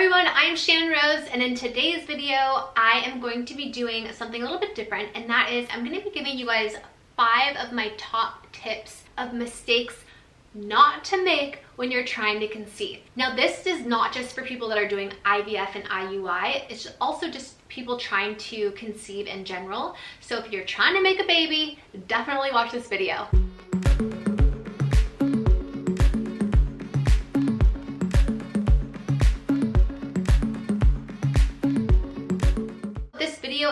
everyone, I am Channon Rose, and in today's video, I am going to be doing something a little bit different, and that is I'm going to be giving you guys 5 of my top tips of mistakes not to make when you're trying to conceive. Now, this is not just for people that are doing IVF and IUI, it's also just people trying to conceive in general. So if you're trying to make a baby, definitely watch this video.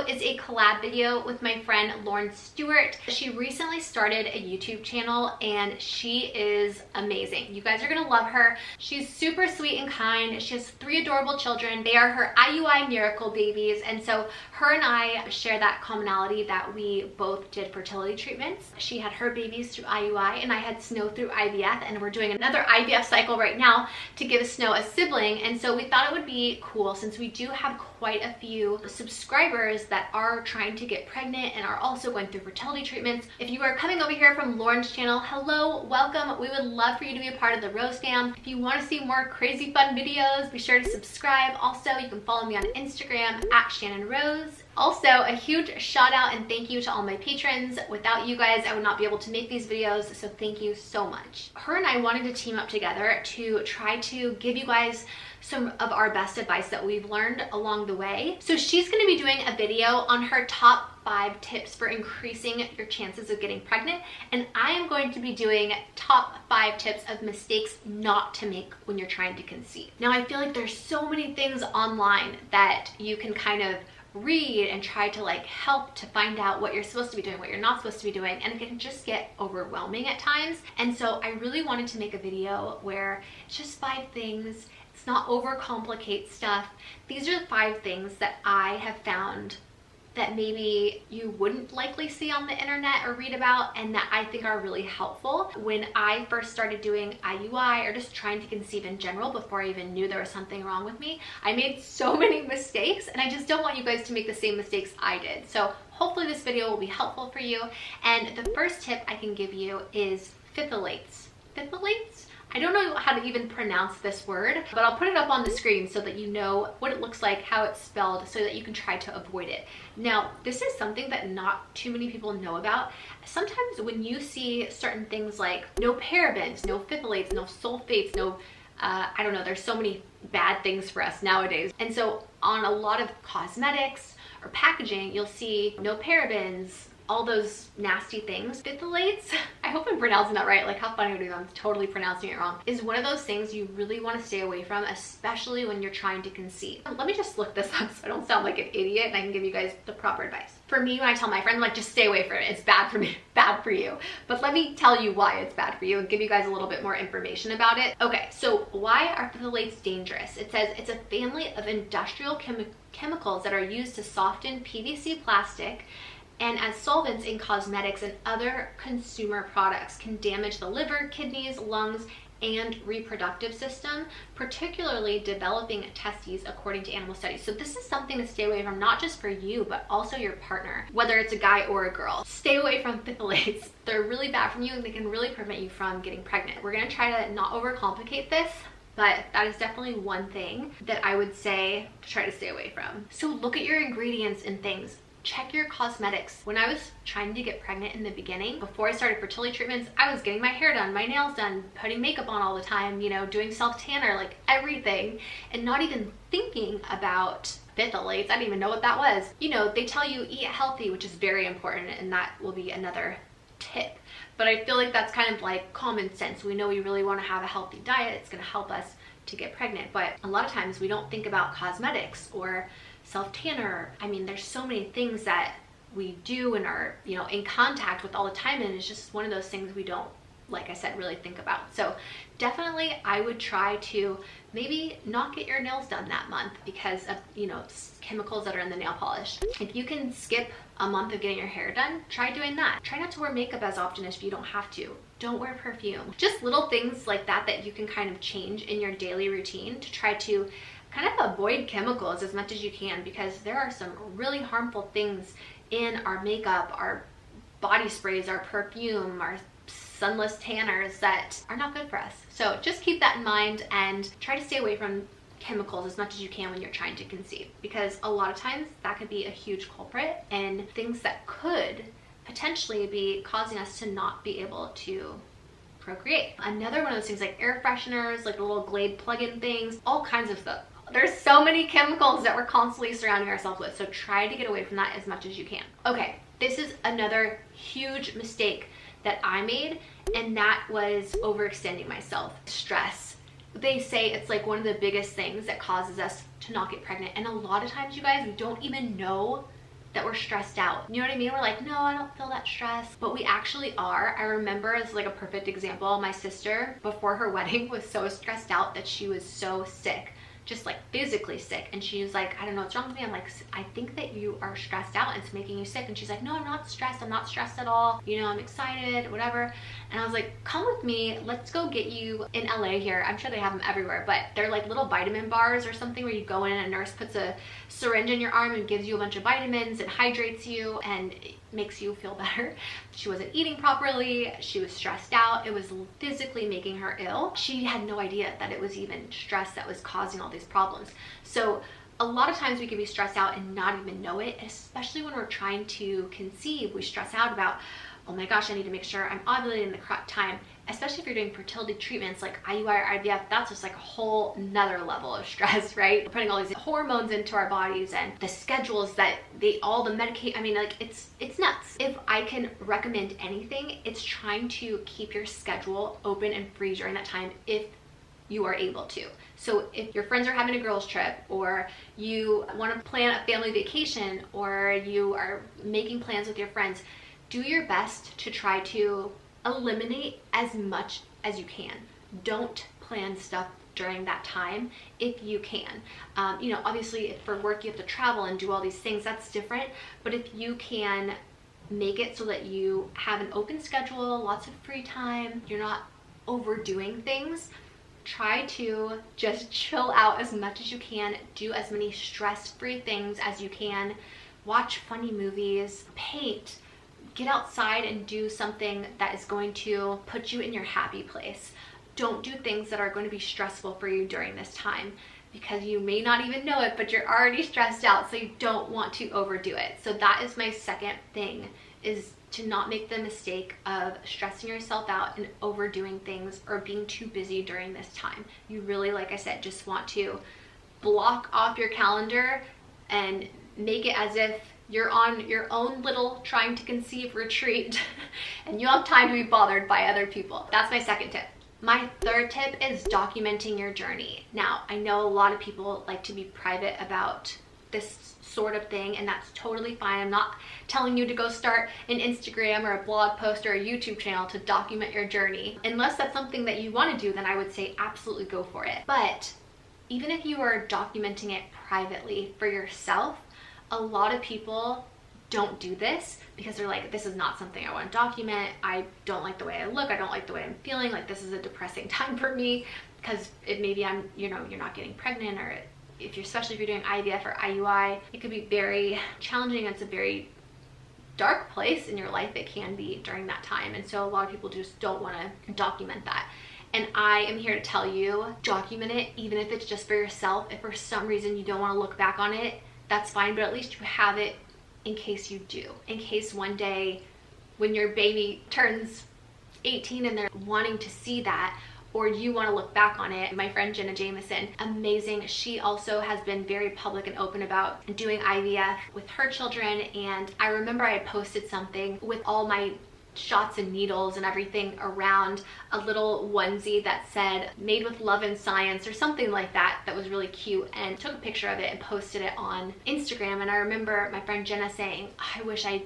Is a collab video with my friend Lauren Stewart. She recently started a YouTube channel and she is amazing. You guys are gonna love her. She's super sweet and kind. She has 3 adorable children. They are her IUI miracle babies, and so her and I share that commonality that we both did fertility treatments. She had her babies through IUI and I had Snow through IVF, and we're doing another IVF cycle right now to give Snow a sibling. And so we thought it would be cool, since we do have quite a few subscribers that are trying to get pregnant and are also going through fertility treatments. If you are coming over here from Lauren's channel, hello, welcome. We would love for you to be a part of the Rose fam. If you want to see more crazy fun videos, be sure to subscribe. Also, you can follow me on Instagram at Channon Rose. Also, a huge shout out and thank you to all my patrons. Without you guys, I would not be able to make these videos, so thank you so much. Her and I wanted to team up together to try to give you guys some of our best advice that we've learned along the way. So she's going to be doing a video on her top 5 tips for increasing your chances of getting pregnant, and I am going to be doing top 5 tips of mistakes not to make when you're trying to conceive. Now, I feel like there's so many things online that you can kind of read and try to help to find out what you're supposed to be doing, what you're not supposed to be doing, and it can just get overwhelming at times. And so I really wanted to make a video where it's just 5 things. It's not overcomplicate stuff. These are the 5 things that I have found that maybe you wouldn't likely see on the internet or read about, and that I think are really helpful. When I first started doing IUI or just trying to conceive in general, before I even knew there was something wrong with me, I made so many mistakes, and I just don't want you guys to make the same mistakes I did. So hopefully this video will be helpful for you. And the first tip I can give you is phthalates. Phthalates? I don't know how to even pronounce this word, but I'll put it up on the screen so that you know what it looks like, how it's spelled, so that you can try to avoid it. Now, this is something that not too many people know about. Sometimes when you see certain things like no parabens, no phthalates, no sulfates, no, I don't know, there's so many bad things for us nowadays. And so on a lot of cosmetics or packaging, you'll see no parabens, all those nasty things. Phthalates, I hope I'm pronouncing that right. Like, how funny would it be if I'm totally pronouncing it wrong, is one of those things you really want to stay away from, especially when you're trying to conceive. Let me just look this up so I don't sound like an idiot and I can give you guys the proper advice. For me, when I tell my friends, just stay away from it, it's bad for me, bad for you. But let me tell you why it's bad for you and give you guys a little bit more information about it. Okay, so why are phthalates dangerous? It says it's a family of industrial chemicals that are used to soften PVC plastic and as solvents in cosmetics and other consumer products, can damage the liver, kidneys, lungs, and reproductive system, particularly developing testes, according to animal studies. So this is something to stay away from, not just for you, but also your partner, whether it's a guy or a girl. Stay away from phthalates. They're really bad for you and they can really prevent you from getting pregnant. We're gonna try to not overcomplicate this, but that is definitely one thing that I would say to try to stay away from. So look at your ingredients and things. Check your cosmetics. When I was trying to get pregnant in the beginning, before I started fertility treatments, I was getting my hair done, my nails done, putting makeup on all the time, you know, doing self-tanner, like everything, and not even thinking about phthalates. I didn't even know what that was. You know, they tell you eat healthy, which is very important, and that will be another tip. But I feel like that's kind of like common sense. We know we really want to have a healthy diet. It's going to help us to get pregnant. But a lot of times we don't think about cosmetics or self-tanner. I mean, there's so many things that we do and are, you know, in contact with all the time, and it's just one of those things we don't, like I said, really think about. So definitely I would try to maybe not get your nails done that month because of, you know, chemicals that are in the nail polish. If you can skip a month of getting your hair done, try doing that. Try not to wear makeup as often if you don't have to. Don't wear perfume. Just little things like that that you can kind of change in your daily routine to try to kind of avoid chemicals as much as you can, because there are some really harmful things in our makeup, our body sprays, our perfume, our sunless tanners that are not good for us. So just keep that in mind and try to stay away from chemicals as much as you can when you're trying to conceive, because a lot of times that could be a huge culprit and things that could potentially be causing us to not be able to procreate. Another one of those things, like air fresheners, like the little Glade plug-in things, all kinds of stuff. There's so many chemicals that we're constantly surrounding ourselves with, so try to get away from that as much as you can. Okay, this is another huge mistake that I made, and that was overextending myself. Stress. They say it's like one of the biggest things that causes us to not get pregnant, and a lot of times, you guys, we don't even know that we're stressed out. You know what I mean? We're like, no, I don't feel that stress, but we actually are. I remember, it's like a perfect example, my sister before her wedding was so stressed out that she was so sick, just like physically sick, and she was like, I don't know what's wrong with me. I'm like, I think that you are stressed out and it's making you sick. And she's like, no, I'm not stressed. I'm not stressed at all. You know, I'm excited, whatever. And I was like, come with me, let's go get you in LA here. I'm sure they have them everywhere, but they're like little vitamin bars or something where you go in and a nurse puts a syringe in your arm and gives you a bunch of vitamins and hydrates you and makes you feel better. She wasn't eating properly. She was stressed out. It was physically making her ill. She had no idea that it was even stress that was causing all these problems. So a lot of times we can be stressed out and not even know it, especially when we're trying to conceive. We stress out about, oh my gosh, I need to make sure I'm ovulating in the correct time, especially if you're doing fertility treatments like IUI or IVF. That's just like a whole nother level of stress, right? We're putting all these hormones into our bodies and the schedules that all the medicate, I mean, like it's nuts. If I can recommend anything, it's trying to keep your schedule open and free during that time if you are able to. So if your friends are having a girls trip, or you want to plan a family vacation, or you are making plans with your friends, do your best to try to eliminate as much as you can. Don't plan stuff during that time if you can. You know, obviously if for work you have to travel and do all these things, that's different. But if you can make it so that you have an open schedule, lots of free time, you're not overdoing things, try to just chill out as much as you can. Do as many stress-free things as you can. Watch funny movies, paint, get outside and do something that is going to put you in your happy place. Don't do things that are going to be stressful for you during this time, because you may not even know it, but you're already stressed out, so you don't want to overdo it. So that is my second thing, is to not make the mistake of stressing yourself out and overdoing things or being too busy during this time. You really, like I said, just want to block off your calendar and make it as if you're on your own little trying to conceive retreat and you don't have time to be bothered by other people. That's my second tip. My third tip is documenting your journey. Now, I know a lot of people like to be private about this sort of thing, and that's totally fine. I'm not telling you to go start an Instagram or a blog post or a YouTube channel to document your journey. Unless that's something that you want to do, then I would say absolutely go for it. But even if you are documenting it privately for yourself, a lot of people don't do this because they're like, this is not something I want to document. I don't like the way I look. I don't like the way I'm feeling. Like, this is a depressing time for me, because maybe you're not getting pregnant, or especially if you're doing IVF or IUI, it could be very challenging. It's a very dark place in your life. It can be during that time. And so a lot of people just don't want to document that. And I am here to tell you, document it, even if it's just for yourself. If for some reason you don't want to look back on it, that's fine, but at least you have it in case you do. In case one day when your baby turns 18 and they're wanting to see that, or you want to look back on it. My friend Jenna Jameson, amazing. She also has been very public and open about doing IVF with her children. And I remember I had posted something with all my shots and needles and everything around a little onesie that said "made with love and science" or something like that. That was really cute, and took a picture of it and posted it on Instagram. And I remember my friend Jenna saying, I wish I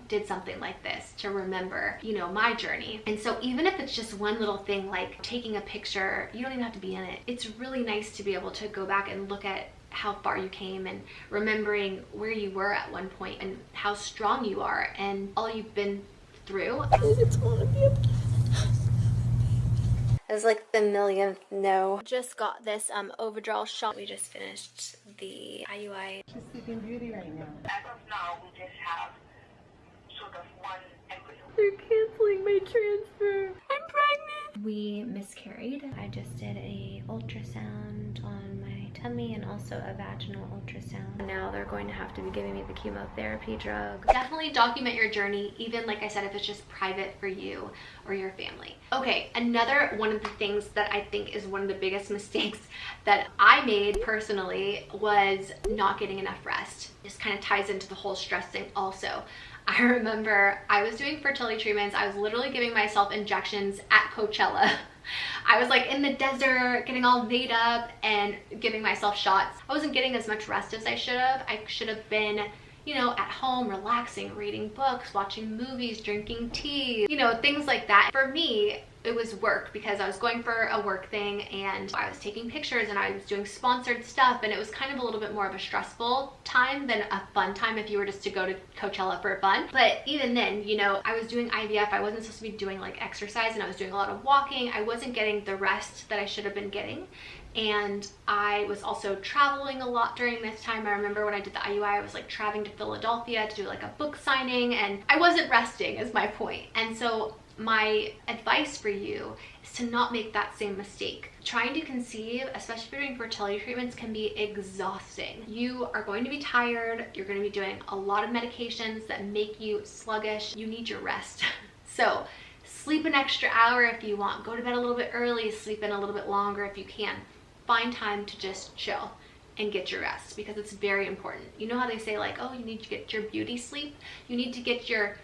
did something like this to remember, you know, my journey. And so even if it's just one little thing, like taking a picture, you don't even have to be in it. It's really nice to be able to go back and look at how far you came and remembering where you were at one point and how strong you are and all you've been through. It's gonna be a... It's like the millionth no. Just got this overdraw shot. We just finished the IUI. She's Sleeping Beauty right now. As of now, we just have sort of one embryo. They're canceling my transfer. I'm pregnant. We miscarried. I just did a ultrasound on my tummy and also a vaginal ultrasound. Now they're going to have to be giving me the chemotherapy drug. Definitely document your journey, even like I said, if it's just private for you or your family. Okay, another one of the things that I think is one of the biggest mistakes that I made personally was not getting enough rest. This kind of ties into the whole stress thing also. I remember I was doing fertility treatments. I was literally giving myself injections at Coachella. I was like in the desert, getting all made up and giving myself shots. I wasn't getting as much rest as I should have. I should have been, you know, at home, relaxing, reading books, watching movies, drinking tea, you know, things like that. For me, it was work because I was going for a work thing and I was taking pictures and I was doing sponsored stuff, and it was kind of a little bit more of a stressful time than a fun time if you were just to go to Coachella for fun. But even then, you know, I was doing IVF. I wasn't supposed to be doing like exercise, and I was doing a lot of walking. I wasn't getting the rest that I should have been getting. And I was also traveling a lot during this time. I remember when I did the IUI, I was like traveling to Philadelphia to do like a book signing, and I wasn't resting is my point. And so my advice for you is to not make that same mistake. Trying to conceive, especially if you're doing fertility treatments, can be exhausting. You are going to be tired. You're going to be doing a lot of medications that make you sluggish. You need your rest. So sleep an extra hour if you want. Go to bed a little bit early, sleep in a little bit longer if you can. Find time to just chill and get your rest, because it's very important. You know how they say like, oh, you need to get your beauty sleep? You need to get your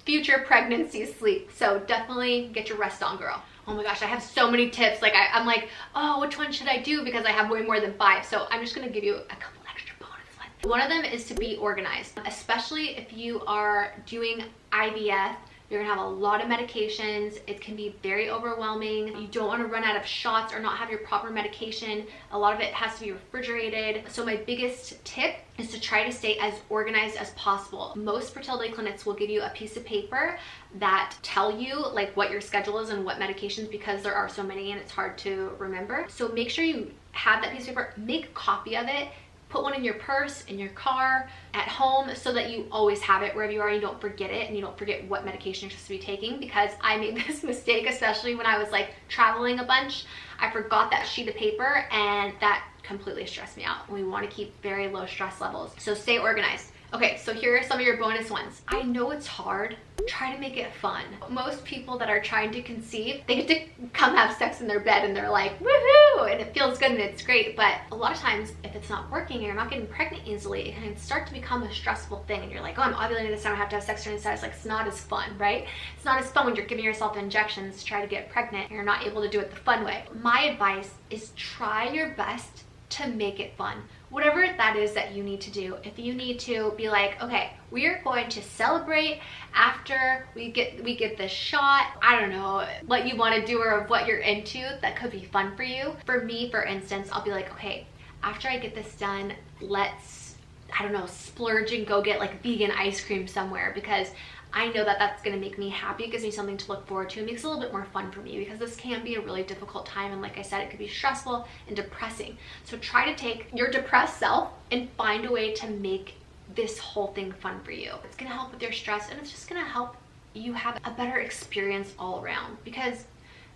future pregnancy sleep. So definitely get your rest on, girl. Oh my gosh, I have so many tips. Like I'm like, oh, which one should I do? Because I have way more than 5. So I'm just gonna give you a couple extra bonus ones. One of them is to be organized, especially if you are doing IVF. You're gonna have a lot of medications. It can be very overwhelming. You don't wanna run out of shots or not have your proper medication. A lot of it has to be refrigerated. So my biggest tip is to try to stay as organized as possible. Most fertility clinics will give you a piece of paper that tell you like what your schedule is and what medications, because there are so many and it's hard to remember. So make sure you have that piece of paper, make a copy of it, put one in your purse, in your car, at home, so that you always have it wherever you are and you don't forget it, and you don't forget what medication you're supposed to be taking. Because I made this mistake, especially when I was like traveling a bunch. I forgot that sheet of paper and that completely stressed me out. We want to keep very low stress levels. So stay organized. Okay, so here are some of your bonus ones. I know it's hard. Try to make it fun. Most people that are trying to conceive, they get to come have sex in their bed and they're like, woohoo, and it feels good and it's great. But a lot of times, if it's not working and you're not getting pregnant easily, it can start to become a stressful thing. And you're like, oh, I'm ovulating this time, I have to have sex during this time. It's like, it's not as fun, right? It's not as fun when you're giving yourself injections to try to get pregnant and you're not able to do it the fun way. My advice is try your best to make it fun. Whatever that is that you need to do. If you need to be like, okay, we are going to celebrate after we get the shot. I don't know what you want to do or what you're into that could be fun for you. For me, for instance, I'll be like, okay, after I get this done, let's, I don't know, splurge and go get like vegan ice cream somewhere, because I know that that's gonna make me happy. It gives me something to look forward to. It makes it a little bit more fun for me, because this can be a really difficult time, and like I said, it could be stressful and depressing. So try to take your depressed self and find a way to make this whole thing fun for you. It's gonna help with your stress, and it's just gonna help you have a better experience all around. Because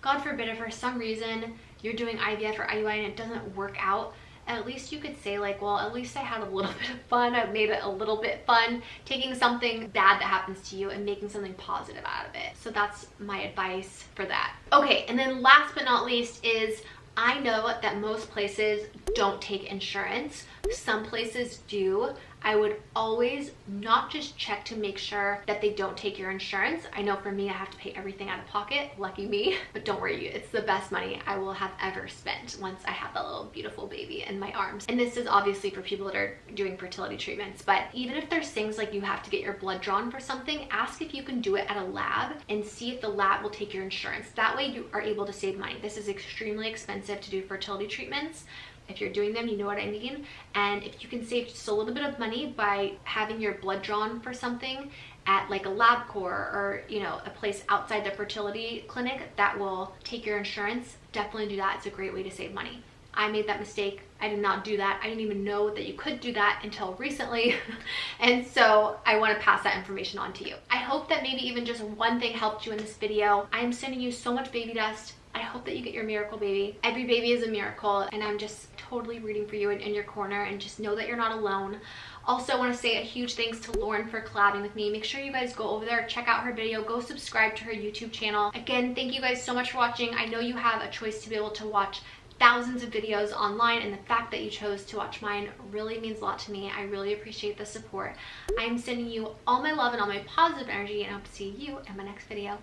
God forbid, if for some reason you're doing IVF or IUI and it doesn't work out, at least you could say like, well, at least I had a little bit of fun. I made it a little bit fun, taking something bad that happens to you and making something positive out of it. So that's my advice for that. Okay, and then last but not least is, I know that most places don't take insurance. Some places do. I would always not just check to make sure that they don't take your insurance. I know for me, I have to pay everything out of pocket, lucky me, but don't worry, it's the best money I will have ever spent once I have that little beautiful baby in my arms. And this is obviously for people that are doing fertility treatments, but even if there's things like you have to get your blood drawn for something, ask if you can do it at a lab and see if the lab will take your insurance. That way you are able to save money. This is extremely expensive to do fertility treatments. If you're doing them, you know what I mean. And if you can save just a little bit of money by having your blood drawn for something at like a LabCorp or, you know, a place outside the fertility clinic that will take your insurance, definitely do that. It's a great way to save money. I made that mistake. I did not do that. I didn't even know that you could do that until recently. And so I want to pass that information on to you. I hope that maybe even just one thing helped you in this video. I am sending you so much baby dust. I hope that you get your miracle baby. Every baby is a miracle, and I'm just totally rooting for you and in your corner, and just know that you're not alone. Also, I want to say a huge thanks to Lauren for collabing with me. Make sure you guys go over there, check out her video, go subscribe to her YouTube channel. Again, thank you guys so much for watching. I know you have a choice to be able to watch thousands of videos online, and the fact that you chose to watch mine really means a lot to me. I really appreciate the support. I'm sending you all my love and all my positive energy, and I hope to see you in my next video.